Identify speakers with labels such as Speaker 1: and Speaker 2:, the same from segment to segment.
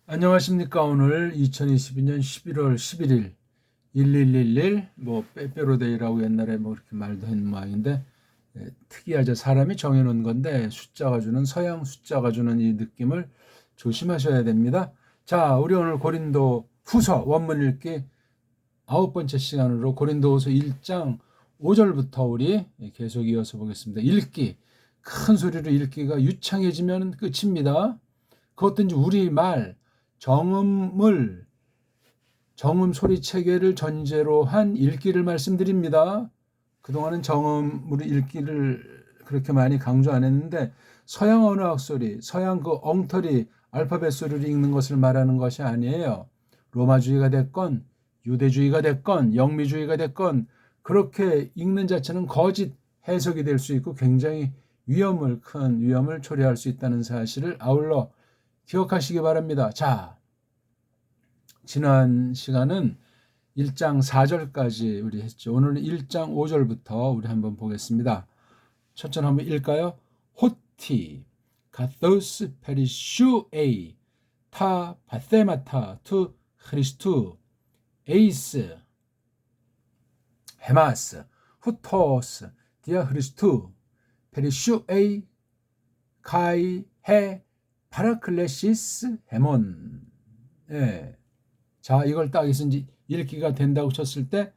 Speaker 1: 안녕하십니까. 오늘 2022년 11월 11일 1111 빼빼로데이라고 옛날에 그렇게 말도 했는 모양인데, 특이하죠. 사람이 정해놓은 건데 숫자가 주는, 서양 숫자가 주는 이 느낌을 조심하셔야 됩니다. 자, 우리 오늘 고린도 후서 원문 읽기 9번째 시간으로 고린도후서 1장 5절부터 우리 계속 이어서 보겠습니다. 읽기, 큰 소리로 읽기가 유창해지면 끝입니다. 그것든지 우리말 정음 소리 체계를 전제로 한 읽기를 말씀드립니다. 그동안은 정음으로 읽기를 그렇게 많이 강조 안 했는데, 서양 언어학 소리, 서양 그 엉터리 알파벳 소리를 읽는 것을 말하는 것이 아니에요. 로마주의가 됐건 유대주의가 됐건 영미주의가 됐건 그렇게 읽는 자체는 거짓 해석이 될 수 있고 굉장히 큰 위험을 초래할 수 있다는 사실을 아울러 기억하시기 바랍니다. 자, 지난 시간은 1장 4절까지 우리 했죠. 오늘은 1장 5절부터 우리 한번 보겠습니다. 첫 절 한번 읽을까요? 호티 카토스 페리슈에이 타 바세마타 투 크리스투 에이스 헤마스 후토스 디아 크리스투 페리슈에이 카이 해 파라클레시스 헤몬. 예. 자, 이걸 딱 이제 읽기가 된다고 쳤을 때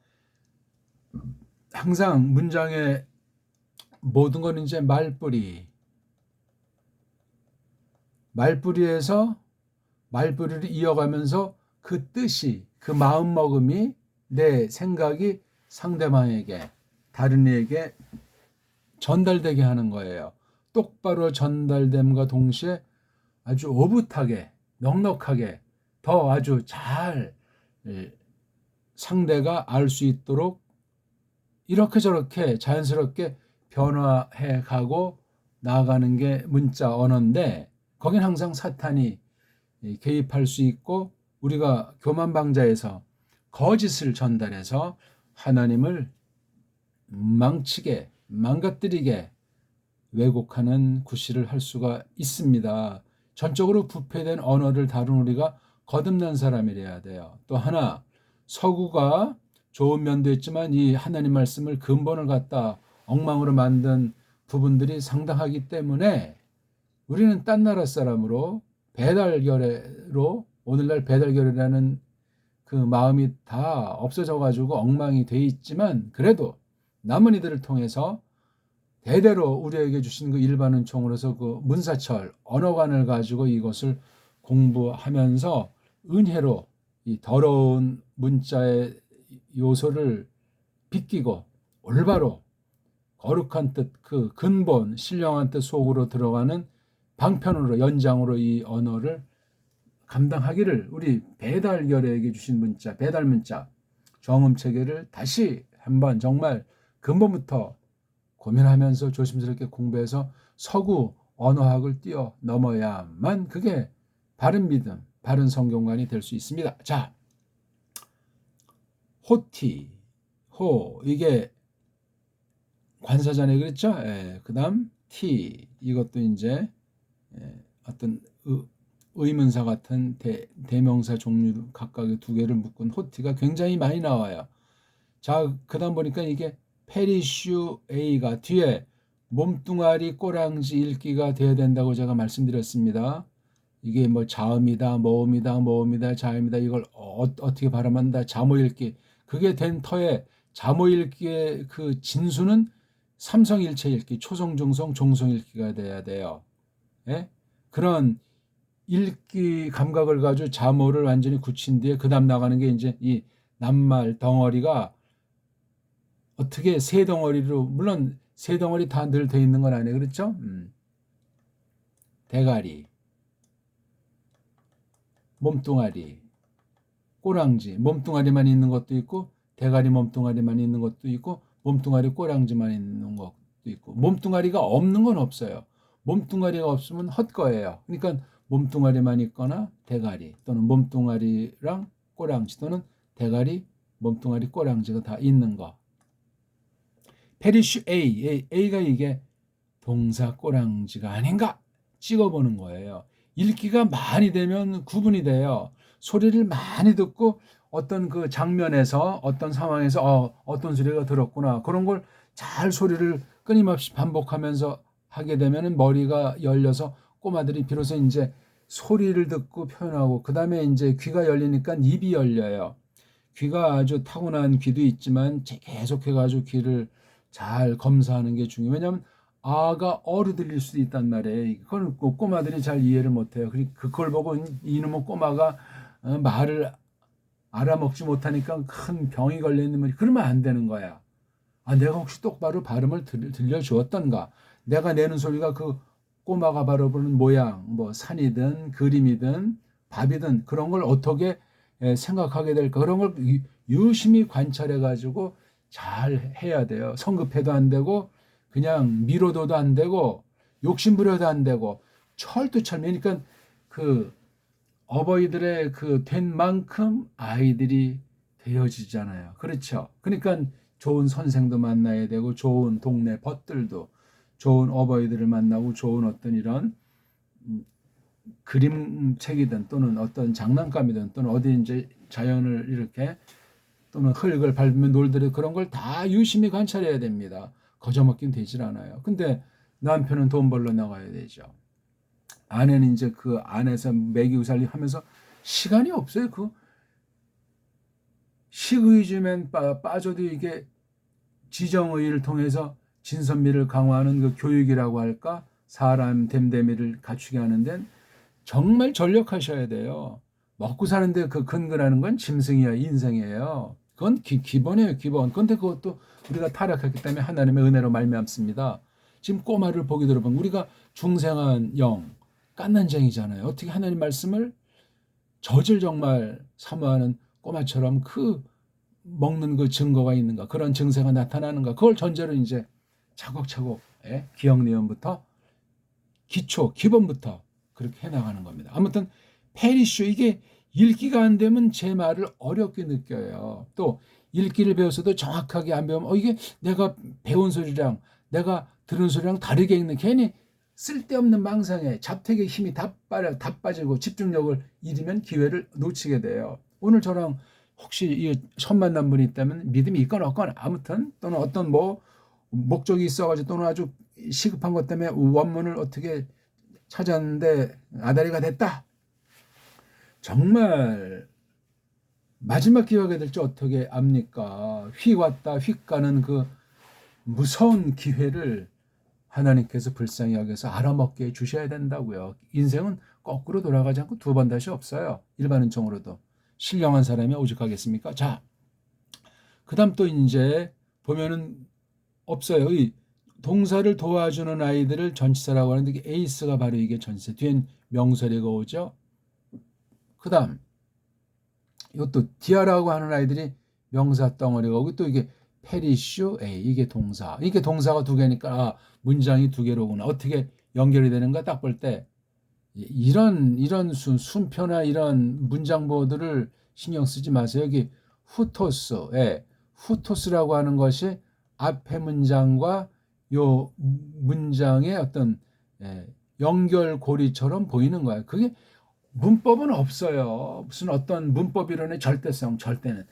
Speaker 1: 항상 문장의 모든 건 이제 말뿌리에서 말뿌리를 이어가면서 그 뜻이, 그 마음먹음이, 내 생각이 상대방에게, 다른 이에게 전달되게 하는 거예요. 똑바로 전달됨과 동시에 아주 오붓하게, 넉넉하게, 더 아주 잘 상대가 알 수 있도록 이렇게 저렇게 자연스럽게 변화해 가고 나아가는 게 문자 언어인데, 거긴 항상 사탄이 개입할 수 있고, 우리가 교만방자에서 거짓을 전달해서 하나님을 망치게, 망가뜨리게 왜곡하는 구실을 할 수가 있습니다. 전적으로 부패된 언어를 다룬 우리가 거듭난 사람이래야 돼요. 또 하나, 서구가 좋은 면도 있지만 이 하나님 말씀을 근본을 갖다 엉망으로 만든 부분들이 상당하기 때문에 우리는 딴 나라 사람으로 배달결례로, 오늘날 배달결례라는 그 마음이 다 없어져 가지고 엉망이 돼 있지만, 그래도 남은 이들을 통해서 대대로 우리에게 주신 그 일반 은총으로서 그 문사철 언어관을 가지고 이것을 공부하면서 은혜로 이 더러운 문자의 요소를 비끼고 올바로 거룩한 뜻, 그 근본 신령한 뜻 속으로 들어가는 방편으로, 연장으로 이 언어를 감당하기를, 우리 배달결에게 주신 문자, 배달 문자 정음 체계를 다시 한번 정말 근본부터 고민하면서 조심스럽게 공부해서 서구 언어학을 뛰어넘어야만 그게 바른 믿음, 바른 성경관이 될 수 있습니다. 자, 호티, 이게 관사전에 그랬죠? 그 다음 티, 이것도 이제 어떤 의문사 같은 대명사 종류 각각의 두 개를 묶은 호티가 굉장히 많이 나와요. 자, 그 다음 보니까 이게 페리슈 A가 뒤에 몸뚱아리 꼬랑지 읽기가 돼야 된다고 제가 말씀드렸습니다. 이게 뭐 자음이다, 모음이다, 자음이다, 이걸 어떻게 발음한다, 자모 읽기. 그게 된 터에 자모 읽기의 그 진수는 삼성일체 읽기, 초성, 중성, 종성 읽기가 돼야 돼요. 예? 그런 읽기 감각을 가지고 자모를 완전히 굳힌 뒤에 그 다음 나가는 게 이제 이 낱말 덩어리가 어떻게 세 덩어리로, 물론 세 덩어리 다 늘 돼 있는 건 아니에요. 그렇죠? 대가리, 몸뚱아리, 꼬랑지, 몸뚱아리만 있는 것도 있고, 대가리 몸뚱아리만 있는 것도 있고, 몸뚱아리 꼬랑지만 있는 것도 있고, 몸뚱아리가 없는 건 없어요. 몸뚱아리가 없으면 헛거예요. 그러니까 몸뚱아리만 있거나 대가리, 또는 몸뚱아리랑 꼬랑지, 또는 대가리, 몸뚱아리, 꼬랑지가 다 있는 거. 페리슈 A가 이게 동사 꼬랑지가 아닌가 찍어보는 거예요. 읽기가 많이 되면 구분이 돼요. 소리를 많이 듣고 어떤 그 장면에서 어떤 상황에서 어떤 소리가 들었구나. 그런 걸 잘 소리를 끊임없이 반복하면서 하게 되면은 머리가 열려서 꼬마들이 비로소 이제 소리를 듣고 표현하고 그다음에 이제 귀가 열리니까 입이 열려요. 귀가 아주 타고난 귀도 있지만 계속해가지고 귀를 잘 검사하는 게 중요해요. 왜냐하면 아가 어로 들릴 수도 있단 말이에요. 그건 꼬마들이 잘 이해를 못해요. 그걸 보고 이놈의 꼬마가 말을 알아먹지 못하니까 큰 병이 걸렸는 그러면 안 되는 거야. 내가 혹시 똑바로 발음을 들려주었던가? 내가 내는 소리가 그 꼬마가 바라보는 모양, 뭐 산이든 그림이든 밥이든 그런 걸 어떻게 생각하게 될까? 그런 걸 유심히 관찰해 가지고 잘 해야 돼요. 성급해도 안 되고 그냥 미뤄둬도 안 되고 욕심부려도 안 되고 철두철미. 그러니까 그 어버이들의 그 된 만큼 아이들이 되어지잖아요. 그렇죠. 그러니까 좋은 선생도 만나야 되고 좋은 동네 벗들도 좋은 어버이들을 만나고 좋은 어떤 이런 그림책이든 또는 어떤 장난감이든 또는 어디 이제 자연을 이렇게 또는 흙을 밟으면 놀들이 그런 걸 다 유심히 관찰해야 됩니다. 거저먹긴 되질 않아요. 근데 남편은 돈 벌러 나가야 되죠. 아내는 이제 그 안에서 먹이고 살림 하면서 시간이 없어요. 그 식의주면 빠져도 이게 지정의를 통해서 진선미를 강화하는 그 교육이라고 할까? 사람 됨됨이를 갖추게 하는 데는 정말 전력하셔야 돼요. 먹고 사는데 그 근거라는 건 짐승이야, 인생이에요. 그건 기본이에요, 기본. 근데 그것도 우리가 타락했기 때문에 하나님의 은혜로 말미암습니다. 지금 꼬마를 보게 들어보면 우리가 중생한 영, 깐난쟁이잖아요. 어떻게 하나님 말씀을 젖을 정말 사모하는 꼬마처럼 그 먹는 그 증거가 있는가, 그런 증세가 나타나는가, 그걸 전제로 이제 차곡차곡 기억 내용부터 기본부터 그렇게 해나가는 겁니다. 아무튼 페리쇼 이게 읽기가 안 되면 제 말을 어렵게 느껴요. 또 읽기를 배웠어도 정확하게 안 배우면 이게 내가 배운 소리랑 내가 들은 소리랑 다르게 읽는 괜히 쓸데없는 망상에 잡택의 힘이 다 빠지고 집중력을 잃으면 기회를 놓치게 돼요. 오늘 저랑 혹시 처음 만난 분이 있다면 믿음이 있거나 없거나 아무튼 또는 어떤 뭐 목적이 있어가지고 또는 아주 시급한 것 때문에 원문을 어떻게 찾았는데 아다리가 됐다. 정말 마지막 기회가 될지 어떻게 압니까? 휙 왔다 휙 가는 그 무서운 기회를 하나님께서 불쌍히 여겨서 알아먹게 해주셔야 된다고요. 인생은 거꾸로 돌아가지 않고 두 번 다시 없어요. 일반 은총으로도. 신령한 사람이 오죽하겠습니까? 자, 그 다음 또 이제 보면은 없어요. 이 동사를 도와주는 아이들을 전치사라고 하는데 이게 에이스가 바로 이게 전치사. 뒤엔 명사리가 오죠. 그 다음 이것도 디아라고 하는 아이들이 명사 덩어리가 오고 또 이게 페리슈 에이 이게 동사. 이게 동사가 두 개니까 문장이 두 개로구나. 어떻게 연결이 되는가 딱 볼 때 이런 순표나 이런 문장보들을 신경 쓰지 마세요. 여기 후토스라고 하는 것이 앞에 문장과 요 문장의 어떤 연결고리처럼 보이는 거예요. 그게 문법은 없어요. 무슨 어떤 문법 이론의 절대성, 절대는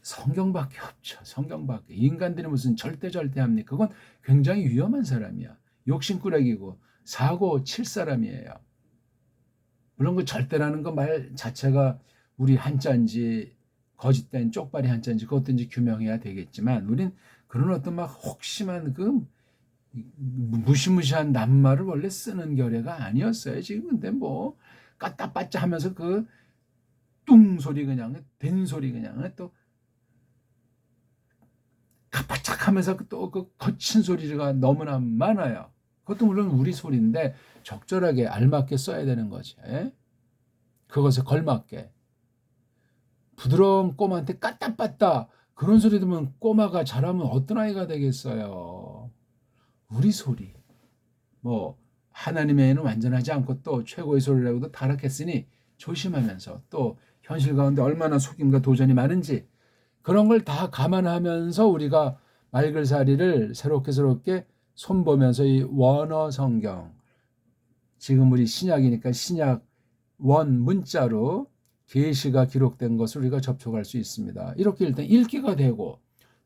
Speaker 1: 성경밖에 없죠. 성경밖에. 인간들이 무슨 절대합니까? 그건 굉장히 위험한 사람이야. 욕심꾸러기고 사고 칠 사람이에요. 물론 그 절대라는 거 말 자체가 우리 한자인지 거짓된 쪽발이 한자인지 그것도 이제 규명해야 되겠지만 우린 그런 어떤 막 혹심한 그 무시무시한 낱말을 원래 쓰는 결의가 아니었어요. 지금 근데 뭐 까따빠짜 하면서 그 뚱 소리 그냥 된 소리 그냥 또 가파착 하면서 또 그 거친 소리가 너무나 많아요. 그것도 물론 우리 소리인데 적절하게 알맞게 써야 되는 거지. 그것에 걸맞게. 부드러운 꼬마한테 까따빠따 그런 소리 들으면 꼬마가 자라면 어떤 아이가 되겠어요. 우리 소리. 뭐 하나님의 애는 완전하지 않고 또 최고의 소리라고도 타락했으니 조심하면서 또 현실 가운데 얼마나 속임과 도전이 많은지 그런 걸 다 감안하면서 우리가 말글사리를 새롭게 손보면서 이 원어 성경 지금 우리 신약이니까 신약 원 문자로 계시가 기록된 것을 우리가 접촉할 수 있습니다. 이렇게 일단 읽기가 되고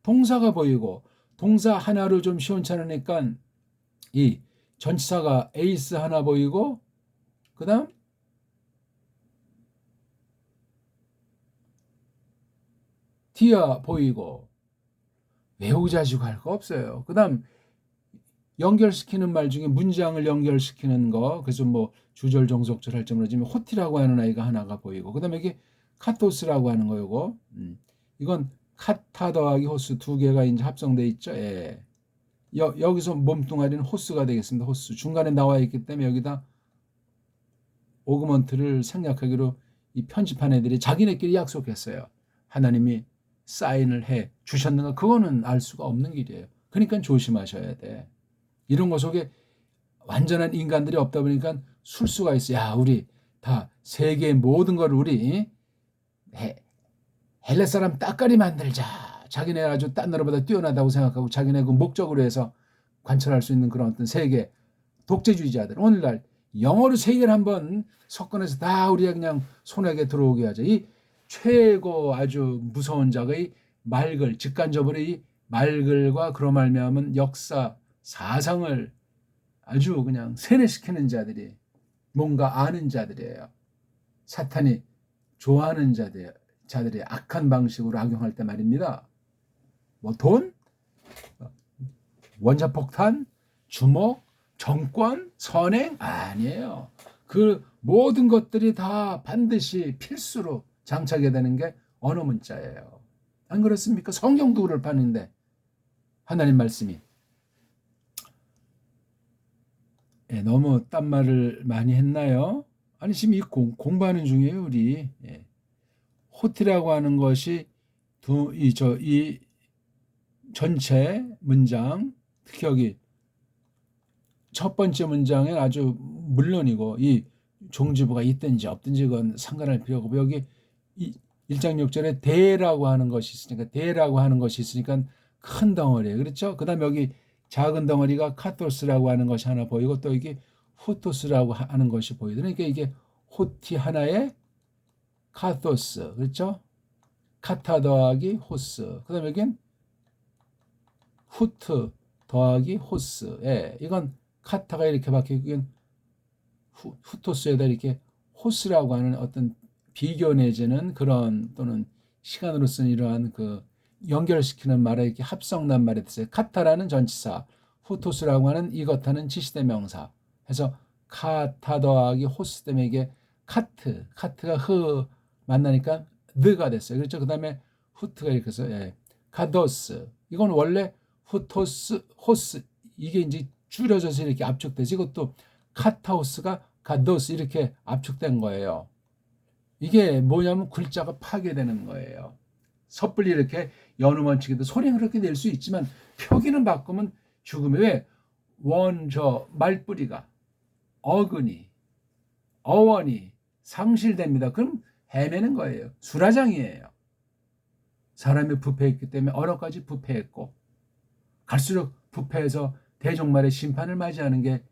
Speaker 1: 동사가 보이고 동사 하나로 좀 시원찮으니까 이 전치사가 에이스 하나 보이고 그 다음 디아 보이고 외우자지고 할 거 없어요. 그 다음 연결시키는 말 중에 문장을 연결시키는 거, 그래서 뭐 주절 종속절 할지 모르지만 호티라고 하는 아이가 하나가 보이고 그 다음에 이게 카토스라고 하는 거고 이건 카타 더하기 호스 두 개가 이제 합성돼 있죠. 예. 여기서 몸뚱아리는 호스가 되겠습니다. 호스 중간에 나와 있기 때문에 여기다 오그먼트를 생략하기로 이 편집한 애들이 자기네끼리 약속했어요. 하나님이 사인을 해 주셨는가? 그거는 알 수가 없는 길이에요. 그러니까 조심하셔야 돼. 이런 거 속에 완전한 인간들이 없다 보니까 술수가 있어. 야, 우리 다 세계의 모든 걸 우리 헬레 사람 따까리 만들자. 자기네 아주 딴 나라보다 뛰어나다고 생각하고 자기네 그 목적으로 해서 관철할 수 있는 그런 어떤 세계 독재주의자들. 오늘날 영어로 세계를 한번 석권해서 다 우리가 그냥 손에게 들어오게 하자. 이 최고 아주 무서운 자가 이 말글, 직간접으로 이 말글과 그로 말미암은 역사, 사상을 아주 그냥 세뇌시키는 자들이 뭔가 아는 자들이에요. 사탄이 좋아하는 자들이 악한 방식으로 악용할 때 말입니다. 뭐 돈, 원자폭탄, 주목, 정권, 선행 아니에요. 그 모든 것들이 다 반드시 필수로 장착해야 되는 게 언어 문자예요. 안 그렇습니까? 성경도 그럴 판인데 하나님 말씀이 너무 딴 말을 많이 했나요? 아니 지금 이 공부하는 중이에요 우리. 호티라고 하는 것이 이 전체 문장 특히 여기 첫 번째 문장에 아주 물론이고 이 종지부가 있든지 없든지 그건 상관할 필요가 없고 여기 1장 6절에 대라고 하는 것이 있으니까 큰 덩어리예요. 그렇죠? 그 다음에 여기 작은 덩어리가 카토스라고 하는 것이 하나 보이고 또 이게 후토스라고 하는 것이 보이더라고요. 그러니까 이게 호티 하나에 카토스, 그렇죠? 카타 더하기 호스. 그 다음에 여긴 후트 더하기 호스. 예, 이건 카타가 이렇게 박히고 이건 후토스에다 이렇게 호스라고 하는 어떤 비교 내지는 그런 또는 시간으로 쓴 이러한 그 연결시키는 말에 이렇게 합성난 말에 뜻어요. 카타라는 전치사, 후토스라고 하는 이것하는 지시대명사. 해서 카타 더하기 호스 때문에 이게 카트가 흐 만나니까 느가 됐어요. 그렇죠? 그 다음에 후트가 이렇게 해서 카도스. 이건 원래 후토스, 호스 이게 이제 줄여져서 이렇게 압축되지. 이것도 카타호스가 카도스 이렇게 압축된 거예요. 이게 뭐냐면 글자가 파괴되는 거예요. 섣불리 이렇게 연음원칙에도 소리는 그렇게 낼 수 있지만 표기는 바꾸면 죽음이 왜 말뿌리가 어근이 어원이 상실됩니다. 그럼 헤매는 거예요. 수라장이에요. 사람이 부패했기 때문에 언어까지 부패했고 갈수록 부패해서 대종말의 심판을 맞이하는 게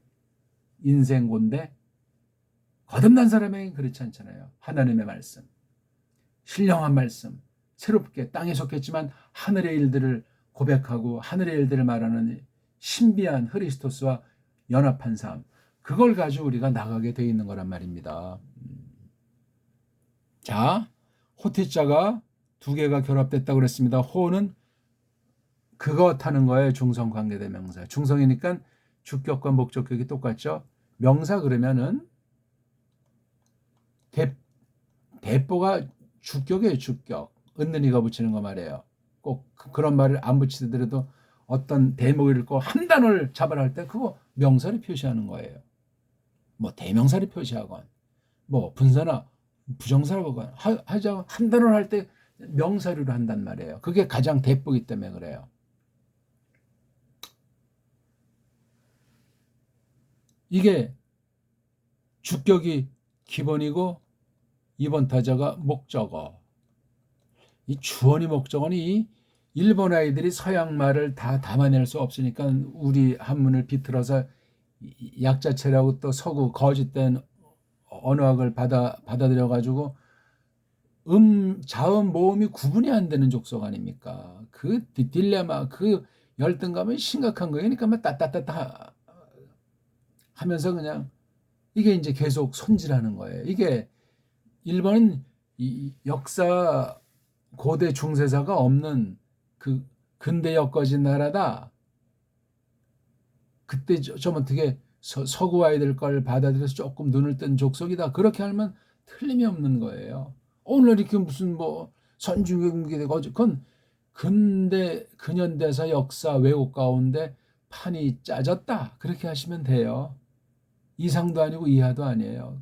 Speaker 1: 인생고인데 거듭난 사람에겐 그렇지 않잖아요. 하나님의 말씀, 신령한 말씀, 새롭게 땅에 속했지만 하늘의 일들을 고백하고 하늘의 일들을 말하는 신비한 크리스토스와 연합한 삶, 그걸 가지고 우리가 나가게 돼 있는 거란 말입니다. 자, 호티자가 두 개가 결합됐다고 그랬습니다. 호는 그것 하는 거예요. 중성 관계대명사. 중성이니까 주격과 목적격이 똑같죠. 명사 그러면은 대보가 주격이에요. 주격. 은는이가 붙이는 거 말이에요. 꼭 그런 말을 안 붙이더라도 어떤 대목을 읽고 한 단어를 잡아라 할 때 그거 명사를 표시하는 거예요. 뭐 대명사를 표시하건 뭐 분사나 부정사라고 하자 한 단어를 할 때 명사류로 한단 말이에요. 그게 가장 대보기 때문에 그래요. 이게 주격이 기본이고 2번 타자가 목적어. 이 주어니 목적어니 일본 아이들이 서양 말을 다 담아낼 수 없으니까 우리 한문을 비틀어서 약자체라고 또 서구 거짓된 언어학을 받아들여 가지고 자음 모음이 구분이 안 되는 족속 아닙니까? 그 딜레마, 그 열등감은 심각한 거예요. 그러니까 막 따따따따 하면서 그냥 이게 이제 계속 손질하는 거예요. 이게 일본은 이 역사 고대 중세사가 없는 그 근대 엮어진 나라다. 그때 좀 어떻게 서구 아이들 걸 받아들여서 조금 눈을 뜬 족속이다. 그렇게 하면 틀림이 없는 거예요. 오늘 이렇게 무슨 뭐 선진국이 되고 그건 근대 근현대사 역사 왜곡 가운데 판이 짜졌다. 그렇게 하시면 돼요. 이상도 아니고 이하도 아니에요.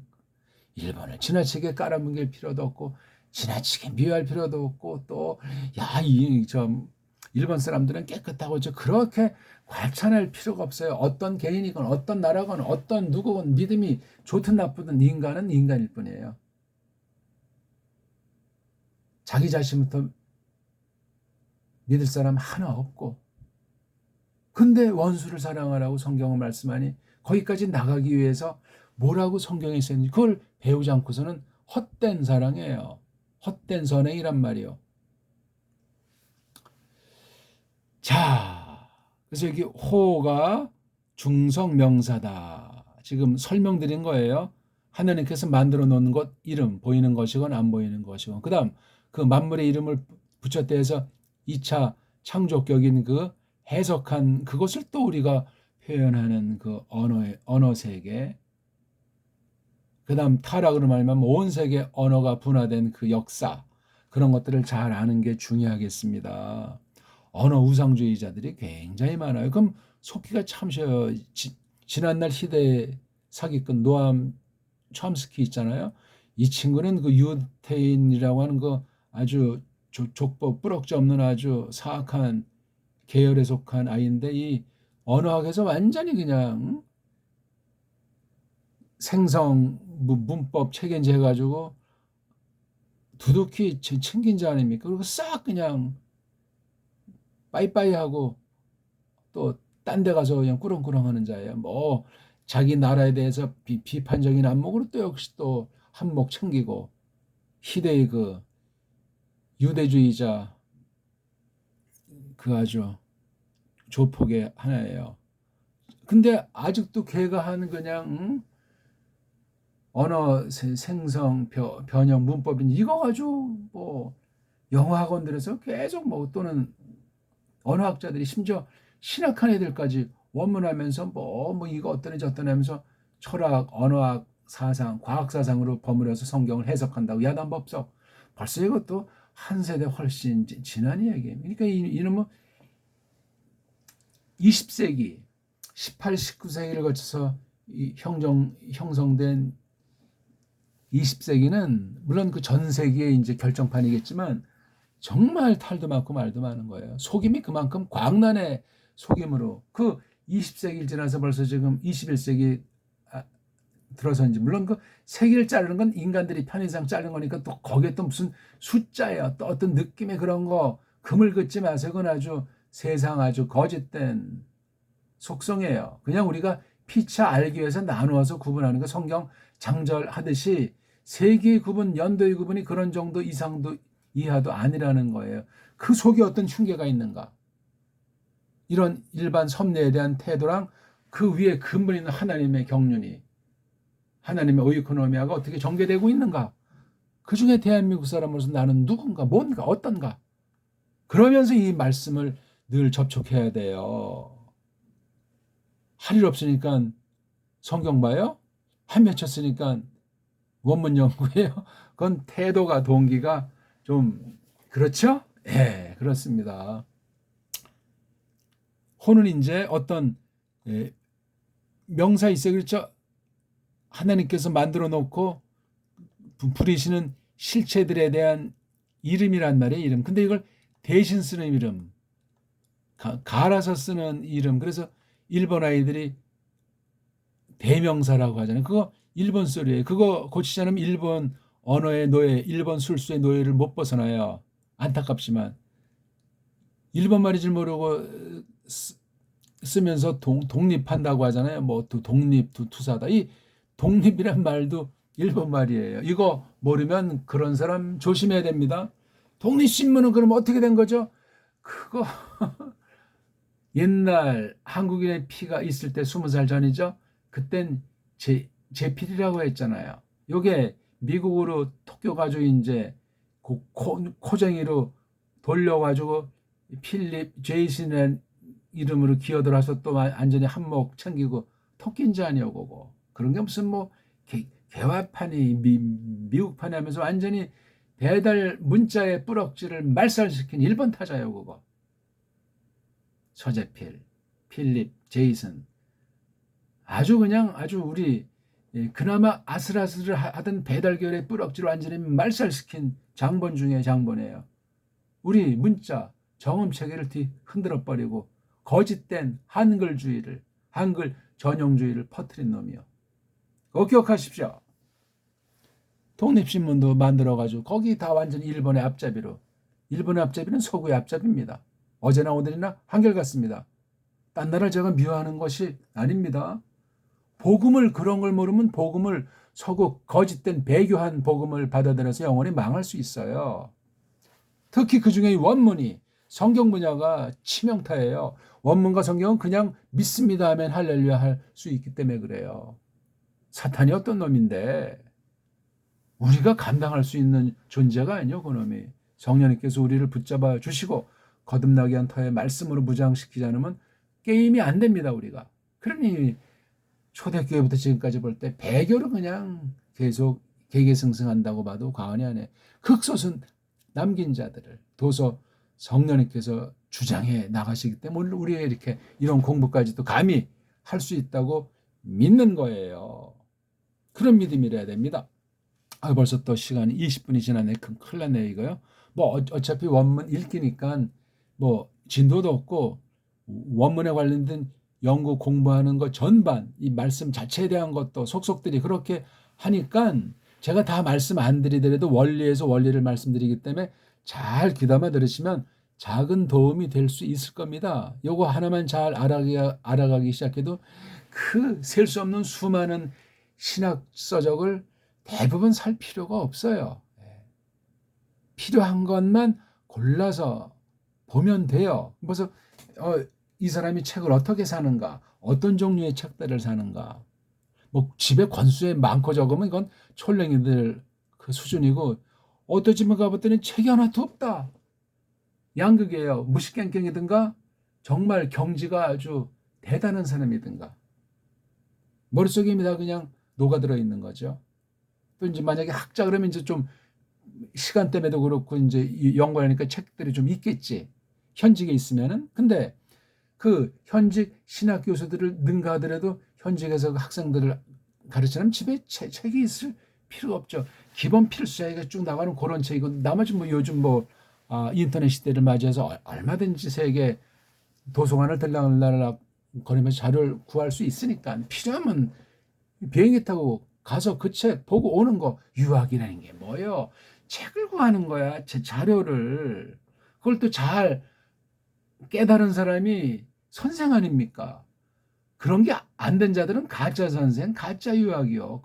Speaker 1: 일본을 지나치게 깔아뭉갤 필요도 없고 지나치게 미워할 필요도 없고 또 야 이 좀 일본 사람들은 깨끗하고 저 그렇게 과찬할 필요가 없어요. 어떤 개인이건 어떤 나라건 어떤 누구건 믿음이 좋든 나쁘든 인간은 인간일 뿐이에요. 자기 자신부터 믿을 사람 하나 없고 근데 원수를 사랑하라고 성경은 말씀하니 거기까지 나가기 위해서 뭐라고 성경에 쓰는지 그걸 배우지 않고서는 헛된 사랑이에요. 헛된 선행이란 말이요. 자, 그래서 여기 호가 중성명사다. 지금 설명드린 거예요. 하나님께서 만들어 놓은 것 이름 보이는 것이건 안 보이는 것이건 그다음 그 만물의 이름을 붙였다 해서 2차 창조격인 그 해석한 그것을 또 우리가 표현하는 그 언어 세계 그다음 타락으로 말하면 온 세계 언어가 분화된 그 역사 그런 것들을 잘 아는 게 중요하겠습니다. 언어 우상주의자들이 굉장히 많아요. 그럼 속기가 참 쉬워요. 지난날 희대의 사기꾼 노암 촘스키 있잖아요. 이 친구는 그 유태인이라고 하는 거 아주 족보 뿌럭지 없는 아주 사악한 계열에 속한 아이인데 이 언어학에서 완전히 그냥 생성 문법 체계인지 해가지고 두둑히 챙긴 자 아닙니까? 그리고 싹 그냥 빠이빠이 하고 또 딴 데 가서 그냥 꾸렁꾸렁 하는 자예요. 뭐 자기 나라에 대해서 비판적인 안목으로 또 역시 또 한몫 챙기고 희대의 그 유대주의자 그 아주 조폭의 하나예요. 근데 아직도 걔가 하는 그냥 언어 생성 변형 문법인 이거 가지고 뭐 영어 학원들에서 계속 뭐 또는 언어학자들이 심지어 신학한 애들까지 원문하면서 뭐 이거 어떠네 저떠네 하면서 철학, 언어학, 사상, 과학 사상으로 버무려서 성경을 해석한다고 야단법석. 벌써 이것도 한 세대 훨씬 지난 이야기예요. 그러니까 이놈은 20세기, 18, 19세기를 거쳐서 형성된 20세기는 물론 그 전 세계의 이제 결정판이겠지만 정말 탈도 많고 말도 많은 거예요. 속임이 그만큼 광란의 속임으로 그 20세기를 지나서 벌써 지금 21세기 들어서인지 물론 그 세기를 자르는 건 인간들이 편의상 자르는 거니까 또 거기에 또 무슨 숫자예요. 또 어떤 느낌의 그런 거 금을 긋지 마세요. 그건 아주 세상 아주 거짓된 속성이에요. 그냥 우리가 피차 알기 위해서 나누어서 구분하는 거 성경 장절하듯이 세기의 구분, 연도의 구분이 그런 정도 이상도 이하도 아니라는 거예요. 그 속에 어떤 흉계가 있는가? 이런 일반 섭리에 대한 태도랑 그 위에 근본 있는 하나님의 경륜이 하나님의 오이코노미아가 어떻게 전개되고 있는가? 그 중에 대한민국 사람으로서 나는 누군가, 뭔가, 어떤가? 그러면서 이 말씀을 늘 접촉해야 돼요. 할 일 없으니까 성경 봐요? 한 면 쳤으니까 원문 연구예요? 그건 태도가 동기가 좀 그렇죠? 예, 그렇습니다. 호는 이제 어떤 명사 있어요. 그렇죠? 하나님께서 만들어 놓고 부리시는 실체들에 대한 이름이란 말이에요. 이름. 근데 이걸 대신 쓰는 이름. 갈아서 쓰는 이름. 그래서 일본 아이들이 대명사라고 하잖아요. 그거 일본 소리예요. 그거 고치지 않으면 일본 언어의 노예, 일본 술수의 노예를 못 벗어나요. 안타깝지만 일본 말인 줄 모르고 쓰면서 독립한다고 하잖아요. 뭐 독립, 투사다. 이 독립이란 말도 일본 말이에요. 이거 모르면 그런 사람 조심해야 됩니다. 독립신문은 그럼 어떻게 된 거죠? 그거 옛날 한국인의 피가 있을 때 20살 전이죠. 그땐 제필이라고 했잖아요. 요게 미국으로 토끼가지고 이제 코쟁이로 돌려가지고 필립 제이슨의 이름으로 기어들어서 또 완전히 한몫 챙기고 토끼인지 아니오고 그런 게 무슨 뭐 개화판이 미국판이 하면서 완전히 배달 문자의 뿌럭지를 말살시킨 일본 타자요 그거. 서재필, 필립, 제이슨 아주 그냥 아주 우리 그나마 아슬아슬하던 배달결의 뿌럭지를 완전히 말살시킨 장본 중에 장본이에요. 우리 문자 정음 체계를 흔들어 버리고 거짓된 한글주의를 한글 전용주의를 퍼뜨린 놈이요. 그거 기억하십시오. 독립신문도 만들어가지고 거기 다 완전히 일본의 앞잡이로. 일본의 앞잡이는 서구의 앞잡이입니다. 어제나 오늘이나 한결같습니다. 딴 나라를 제가 미워하는 것이 아닙니다. 복음을 그런 걸 모르면 복음을 서구 거짓된 배교한 복음을 받아들여서 영원히 망할 수 있어요. 특히 그중에 원문이 성경 분야가 치명타예요. 원문과 성경은 그냥 믿습니다 하면 할렐루야 할 수 있기 때문에 그래요. 사탄이 어떤 놈인데 우리가 감당할 수 있는 존재가 아니요 그놈이. 성령님께서 우리를 붙잡아 주시고 거듭나게 한 터의 말씀으로 무장시키지 않으면 게임이 안 됩니다 우리가. 그러니 초대교회부터 지금까지 볼 때 배교를 그냥 계속 개개승승한다고 봐도 과언이 아니에요. 극소수 남긴 자들을 도서 성령님께서 주장해 나가시기 때문에 우리가 이렇게 이런 공부까지도 감히 할 수 있다고 믿는 거예요. 그런 믿음이래야 됩니다. 벌써 또 시간이 20분이 지났네. 큰일 났네 이거요. 뭐 어차피 원문 읽기니까 뭐 진도도 없고 원문에 관련된 연구 공부하는 것 전반 이 말씀 자체에 대한 것도 속속들이 그렇게 하니까 제가 다 말씀 안 드리더라도 원리에서 원리를 말씀드리기 때문에 잘 귀담아 들으시면 작은 도움이 될 수 있을 겁니다. 요거 하나만 잘 알아가기 시작해도 그 셀 수 없는 수많은 신학 서적을 대부분 살 필요가 없어요. 필요한 것만 골라서 보면 돼요. 그래서 이 사람이 책을 어떻게 사는가, 어떤 종류의 책들을 사는가. 뭐 집에 권수에 많고 적으면 이건 촐랭이들 그 수준이고 어떤 집에 가봤더니 책이 하나도 없다. 양극이에요. 무식갱갱이든가 정말 경지가 아주 대단한 사람이든가 머릿속에 다 그냥 녹아들어 있는 거죠. 또 이제 만약에 학자 그러면 이제 좀 시간 때문에도 그렇고 이제 연구하니까 책들이 좀 있겠지. 현직에 있으면은. 근데 그 현직 신학 교수들을 능가하더라도 현직에서 학생들을 가르치는 집에 책이 있을 필요가 없죠. 기본 필수자가 쭉 나가는 그런 책이고 나머지 뭐 요즘 뭐 인터넷 시대를 맞이해서 얼마든지 세계 도서관을 들락날락 거리면서 자료를 구할 수 있으니까 필요하면 비행기 타고 가서 그 책 보고 오는 거. 유학이라는 게 뭐예요? 책을 구하는 거야. 제 자료를. 그걸 또 잘 깨달은 사람이 선생 아닙니까? 그런 게 안 된 자들은 가짜 선생, 가짜 유학이요.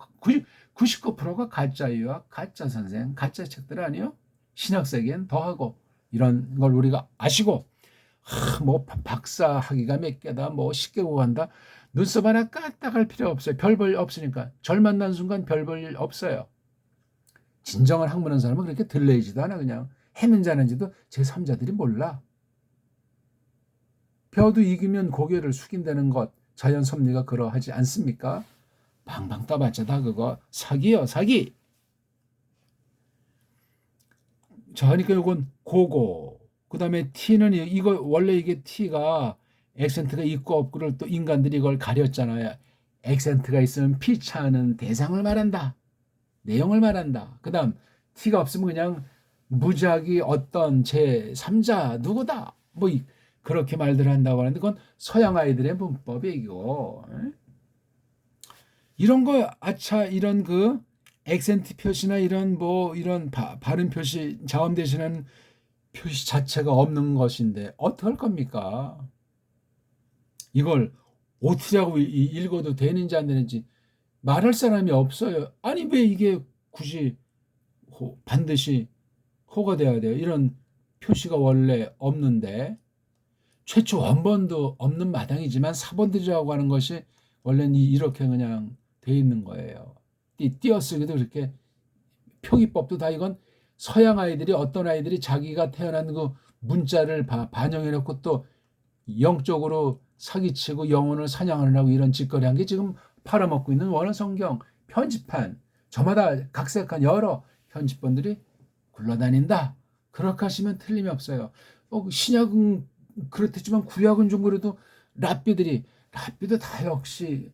Speaker 1: 99%가 가짜 유학, 가짜 선생, 가짜 책들 아니요? 신학세계엔 더하고 이런 걸 우리가 아시고 뭐 박사 학위가 몇 개다, 뭐 10개 구한다. 눈썹 하나 까딱할 필요 없어요. 별 볼 없으니까. 절 만난 순간 별 볼 없어요. 진정한 학문한 사람은 그렇게 들레이지도 않아. 그냥 했는지 안 했는지도 제3자들이 몰라. 벼도 익으면 고개를 숙인다는 것, 자연 섭리가 그러하지 않습니까? 방방 떠봤자 다 그거 사기요, 사기. 자, 그러니까 이건 고고. 그 다음에 T는 이거 원래 이게 T가 액센트가 있고 없고를 또 인간들이 이걸 가렸잖아요. 액센트가 있으면 피차하는 대상을 말한다. 내용을 말한다. 그 다음 T가 없으면 그냥 무작위 어떤 제3자 누구다. 뭐 그렇게 말들 한다고 하는데 그건 서양 아이들의 문법이고. 이런 거 아차 이런 그 액센트 표시나 이런 뭐 이런 발음 표시 자음 대신하는 표시 자체가 없는 것인데 어떡할 겁니까? 이걸 어떻게라고 읽어도 되는지 안 되는지 말할 사람이 없어요. 아니 왜 이게 굳이 반드시 호가 돼야 돼요? 이런 표시가 원래 없는데 최초 원본도 없는 마당이지만 사본들이라고 하는 것이 원래는 이렇게 그냥 돼 있는 거예요. 띄어쓰기도 그렇게 표기법도 다 이건 서양 아이들이 어떤 아이들이 자기가 태어난 그 문자를 반영해 놓고 또 영적으로 사기치고 영혼을 사냥하느라고 이런 짓거리 한 게 지금 팔아먹고 있는 원어 성경 편집판 저마다 각색한 여러 편집본들이 굴러다닌다. 그렇게 하시면 틀림이 없어요. 신약은 그렇겠지만 구약은 좀 그래도 랍비도 다 역시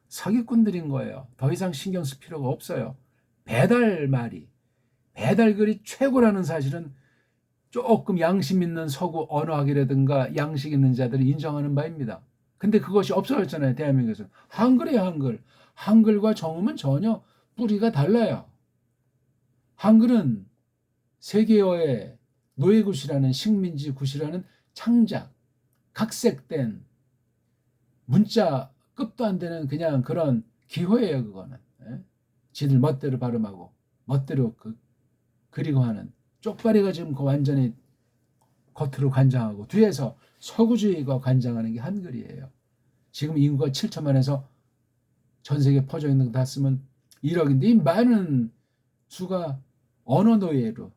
Speaker 1: 사기꾼들인 거예요. 더 이상 신경 쓸 필요가 없어요. 배달글이 최고라는 사실은 조금 양심 있는 서구 언어학이라든가 양식 있는 자들이 인정하는 바입니다. 근데 그것이 없어졌잖아요. 대한민국에서. 한글이에요. 한글과 정음은 전혀 뿌리가 달라요. 한글은 세계어의 노예굿이라는 식민지 굿이라는 창작, 각색된 문자 급도 안 되는 그냥 그런 기호예요. 그거는. 지들 멋대로 발음하고 멋대로 그리고 하는 쪽발이가 지금 완전히 겉으로 관장하고 뒤에서 서구주의가 관장하는 게 한글이에요. 지금 인구가 7천만에서 전 세계에 퍼져 있는 거 다 쓰면 1억인데 이 많은 수가 언어 노예로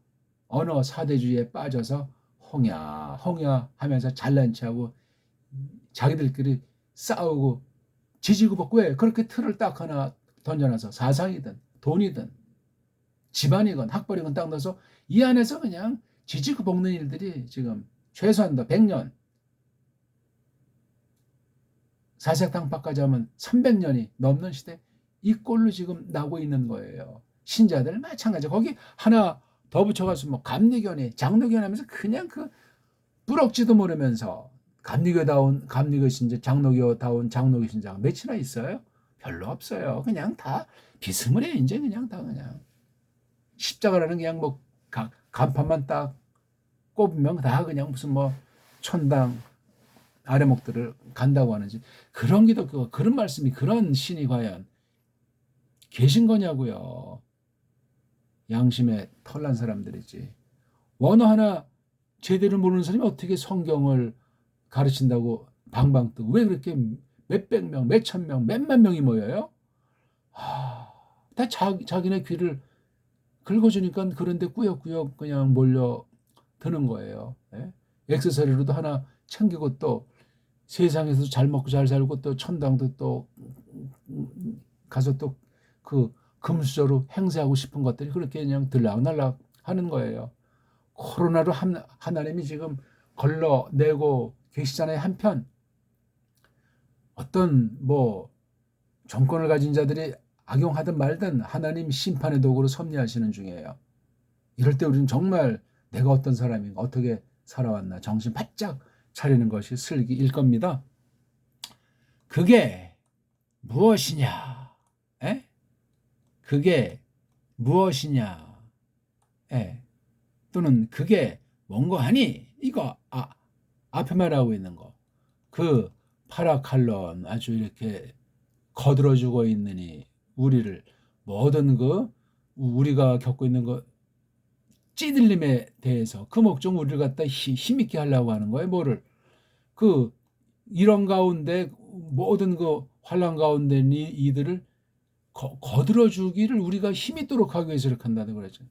Speaker 1: 언어 사대주의에 빠져서 홍야 하면서 잘난 체하고 자기들끼리 싸우고 지지고 볶고 왜 그렇게 틀을 딱 하나 던져놔서 사상이든 돈이든 집안이건 학벌이건 딱 넣어서 이 안에서 그냥 지지고 볶는 일들이 지금 최소한 더 100년 사색당파까지 하면 300년이 넘는 시대 이 꼴로 지금 나고 있는 거예요. 신자들 마찬가지. 거기 하나 더 붙여가지고 뭐 감리교니 장로교니 하면서 그냥 그 뿌럭지도 모르면서 감리교 신자 장로교 신자가 몇이나 있어요? 별로 없어요. 그냥 다 비스무리해. 이제 그냥 다 그냥 십자가라는 그냥 뭐 간판만 딱 꼽으면 다 그냥 무슨 뭐 천당 아래목들을 간다고 하는지 그런 기독교가 그런 말씀이 그런 신이 과연 계신 거냐고요. 양심에 털난 사람들이지. 원어 하나 제대로 모르는 사람이 어떻게 성경을 가르친다고 방방 뜨고 왜 그렇게 몇백 명, 몇천 명, 몇만 명이 모여요? 다 자기네 귀를 긁어주니까 그런데 꾸역꾸역 그냥 몰려 드는 거예요. 액세서리로도 하나 챙기고 또 세상에서 잘 먹고 잘 살고 또 천당도 또 가서 또 그 금수저로 행세하고 싶은 것들이 그렇게 그냥 들락날락 하는 거예요. 코로나로 하나님이 지금 걸러내고 계시잖아요. 한편 어떤 뭐 정권을 가진 자들이 악용하든 말든 하나님 심판의 도구로 섭리하시는 중이에요. 이럴 때 우리는 정말 내가 어떤 사람인가 어떻게 살아왔나 정신 바짝 차리는 것이 슬기일 겁니다. 그게 무엇이냐? 그게 무엇이냐? 또는 그게 뭔고 하니? 이거 앞에 말하고 있는 거. 그 파라칼론 아주 이렇게 거들어주고 있느니 우리를 모든 우리가 겪고 있는 찌들림에 대해서 그 목적 우리를 갖다 힘있게 하려고 하는 거예요. 뭐를 이런 가운데 모든 환난 가운데 이들을 거들어주기를 우리가 힘있도록 하기 위해서 이렇게 한다는 거죠.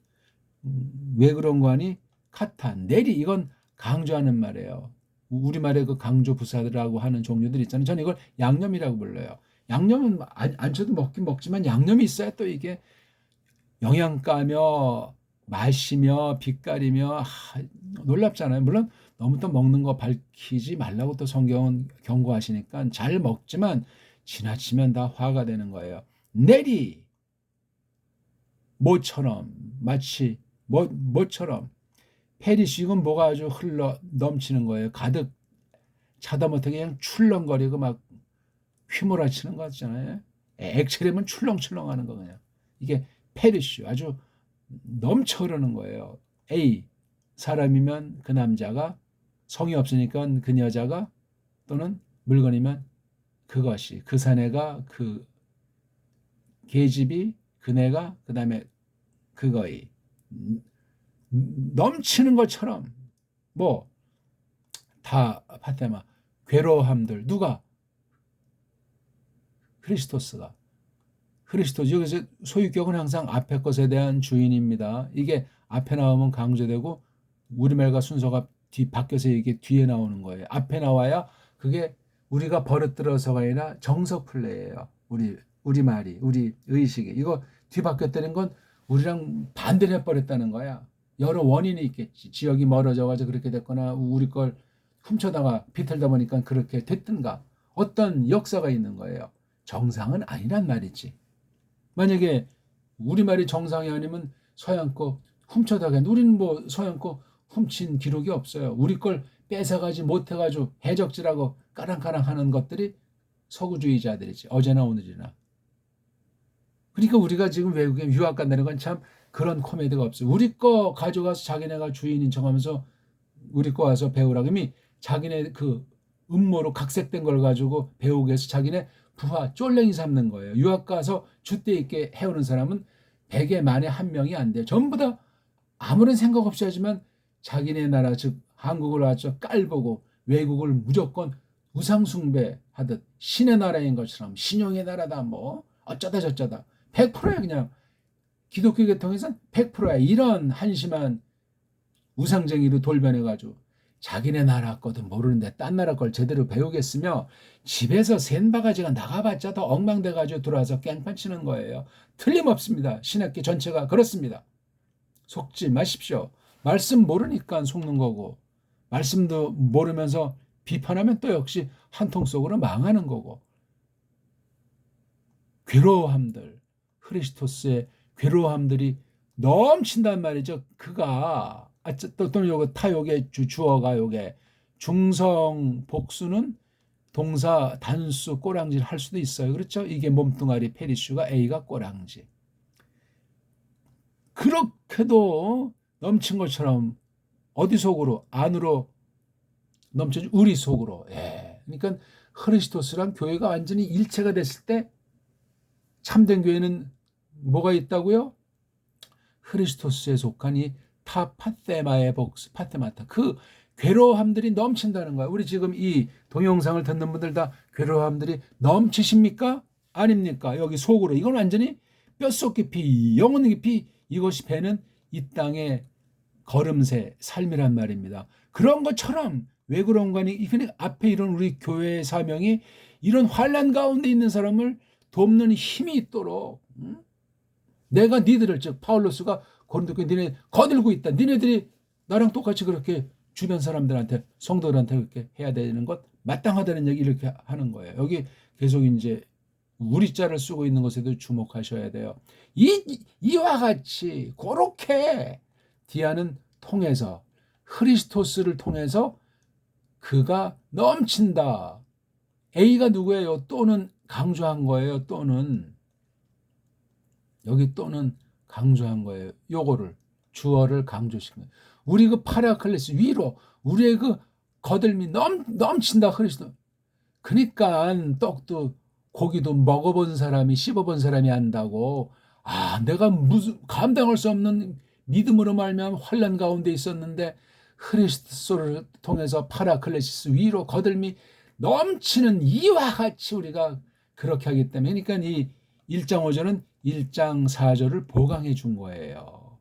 Speaker 1: 왜 그런 거 하니? 카탄, 내리 이건 강조하는 말이에요. 우리말에 그 강조 부사들하고 하는 종류들 있잖아요. 저는 이걸 양념이라고 불러요. 양념은 안 쳐도 먹긴 먹지만 양념이 있어야 또 이게 영양가며 맛이며 빛깔이며 놀랍잖아요. 물론 너무 또 먹는 거 밝히지 말라고 또 성경은 경고하시니까 잘 먹지만 지나치면 다 화가 되는 거예요. 내리 모처럼 마치 모처럼 페리시 이건 뭐가 아주 흘러 넘치는 거예요. 가득 차다 못하게 그냥 출렁거리고 막 휘몰아치는 거 같잖아요. 액체라면 출렁출렁하는 거 그냥 이게 페리시 아주 넘쳐 흐르는 거예요. A 사람이면 그 남자가 성이 없으니까 그 여자가 또는 물건이면 그것이 그 사내가 그 계집이 그네가 그다음에 그거이 넘치는 것처럼 뭐 다 파테마 괴로함들 누가 그리스도스가 그리스도죠. 여기서 소유격은 항상 앞에 것에 대한 주인입니다. 이게 앞에 나오면 강조되고 우리말과 순서가 바뀌어서 이게 뒤에 나오는 거예요. 앞에 나와야 그게 우리가 버릇들어서가 아니라 정석 플레이예요. 우리 말이 우리 의식이 이거 뒤바뀌었다는 건 우리랑 반대를 해버렸다는 거야. 여러 원인이 있겠지. 지역이 멀어져가지고 그렇게 됐거나 우리 걸 훔쳐다가 비틀다 보니까 그렇게 됐든가 어떤 역사가 있는 거예요. 정상은 아니란 말이지. 만약에 우리말이 정상이 아니면 서양 거 훔쳐다가 우리는 뭐 서양 거 훔친 기록이 없어요. 우리 걸 뺏어가지 못해가지고 해적질하고 까랑까랑 하는 것들이 서구주의자들이지. 어제나 오늘이나. 그러니까 우리가 지금 외국에 유학 간다는 건 참 그런 코미디가 없어요. 우리 거 가져가서 자기네가 주인인 척하면서 우리 거 와서 배우라고 이미 자기네 그 음모로 각색된 걸 가지고 배우기 위해서 자기네 부하 쫄랭이 삼는 거예요. 유학 가서 줏대 있게 해오는 사람은 100에 만에 한 명이 안 돼요. 전부 다 아무런 생각 없이 하지만 자기네 나라 즉 한국을 아주 깔보고 외국을 무조건 우상숭배하듯 신의 나라인 것처럼 신용의 나라다 뭐 어쩌다 저쩌다 100%야 그냥 기독교 계통에서는 100%야. 이런 한심한 우상쟁이로 돌변해가지고 자기네 나라 거도 모르는데 딴 나라 걸 제대로 배우겠으며 집에서 센 바가지가 나가봤자 더 엉망돼가지고 들어와서 깽판 치는 거예요. 틀림없습니다. 신학계 전체가 그렇습니다. 속지 마십시오. 말씀 모르니까 속는 거고 말씀도 모르면서 비판하면 또 역시 한통 속으로 망하는 거고 괴로움들 크리스토스의 괴로움들이 넘친단 말이죠. 그가 또는 요거 타요게 주어가 요게 중성 복수는 동사 단수 꼬랑지를 할 수도 있어요. 그렇죠? 이게 몸뚱아리 페리슈가 A가 꼬랑지. 그렇게도 넘친 것처럼 어디 속으로 안으로 넘쳐지 우리 속으로. 예. 그러니까 크리스토스랑 교회가 완전히 일체가 됐을 때 참된 교회는 뭐가 있다고요? 크리스토스에 속한 이 타파테마의 복수, 파테마타. 그 괴로움들이 넘친다는 거야. 우리 지금 이 동영상을 듣는 분들 다 괴로움들이 넘치십니까? 아닙니까? 여기 속으로. 이건 완전히 뼛속 깊이, 영혼 깊이 이것이 배는 이 땅의 걸음새, 삶이란 말입니다. 그런 것처럼 왜 그런가 하니 앞에 이런 우리 교회의 사명이 이런 환난 가운데 있는 사람을 돕는 힘이 있도록 내가 니들을 즉 파울로스가 고린도 교회 니네 거들고 있다. 니네들이 나랑 똑같이 그렇게 주변 사람들한테 성도들한테 그렇게 해야 되는 것 마땅하다는 얘기 이렇게 하는 거예요. 여기 계속 이제 우리자를 쓰고 있는 것에도 주목하셔야 돼요. 이와 같이 그렇게 디아는 통해서 크리스토스를 통해서 그가 넘친다. A가 누구예요? 또는 강조한 거예요. 또는 여기 또는 강조한 거예요. 요거를 주어를 강조시킨 거예요. 우리 그 파라클레스 위로 우리의 그 거들미 넘친다 그리스도. 그러니까 떡도 고기도 먹어본 사람이 씹어본 사람이 안다고. 아 내가 무슨 감당할 수 없는 믿음으로 말미암아 환난 가운데 있었는데 그리스도를 통해서 파라클레시스 위로 거들미 넘치는 이와 같이 우리가 그렇게 하기 때문에 그러니까 이 1장 5절은 1장 4절을 보강해 준 거예요.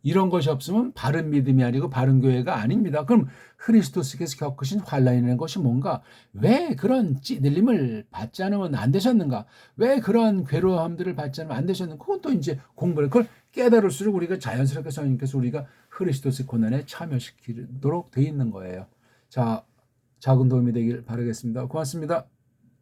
Speaker 1: 이런 것이 없으면 바른 믿음이 아니고 바른 교회가 아닙니다. 그럼 크리스토스께서 겪으신 환난이라는 것이 뭔가? 왜 그런 찌들림을 받지 않으면 안 되셨는가? 왜 그런 괴로움들을 받지 않으면 안 되셨는가? 그건 또 이제 공부를 그걸 깨달을수록 우리가 자연스럽게 성령께서 우리가 크리스토스의 고난에 참여시키도록 돼 있는 거예요. 자, 작은 도움이 되길 바라겠습니다. 고맙습니다.